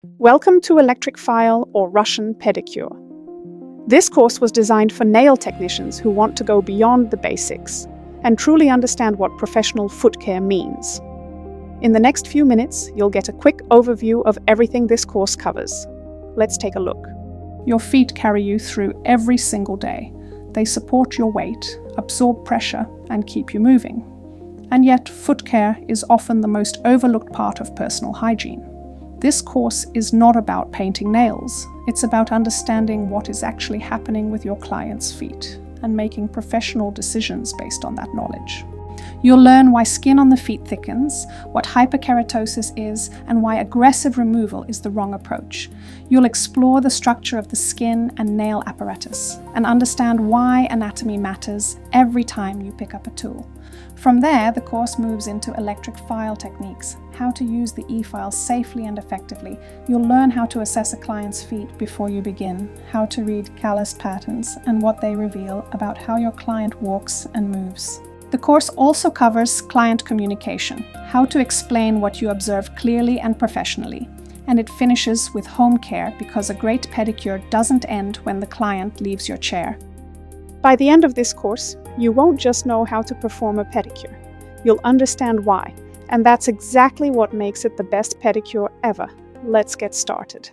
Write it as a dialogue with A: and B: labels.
A: Welcome to Electric File or Russian Pedicure. This course was designed for nail technicians who want to go beyond the basics and truly understand what professional foot care means. In the next few minutes, you'll get a quick overview of everything this course covers. Let's take a look.
B: Your feet carry you through every single day. They support your weight, absorb pressure, and keep you moving. And yet, foot care is often the most overlooked part of personal hygiene. This course is not about painting nails. It's about understanding what is actually happening with your client's feet and making professional decisions based on that knowledge. You'll learn why skin on the feet thickens, what hyperkeratosis is, and why aggressive removal is the wrong approach. You'll explore the structure of the skin and nail apparatus and understand why anatomy matters every time you pick up a tool. From there, the course moves into electric file techniques, how to use the e-file safely and effectively. You'll learn how to assess a client's feet before you begin, how to read callus patterns, and what they reveal about how your client walks and moves. The course also covers client communication, how to explain what you observe clearly and professionally. And it finishes with home care because a great pedicure doesn't end when the client leaves your chair.
A: By the end of this course, you won't just know how to perform a pedicure. You'll understand why, and that's exactly what makes it the best pedicure ever. Let's get started.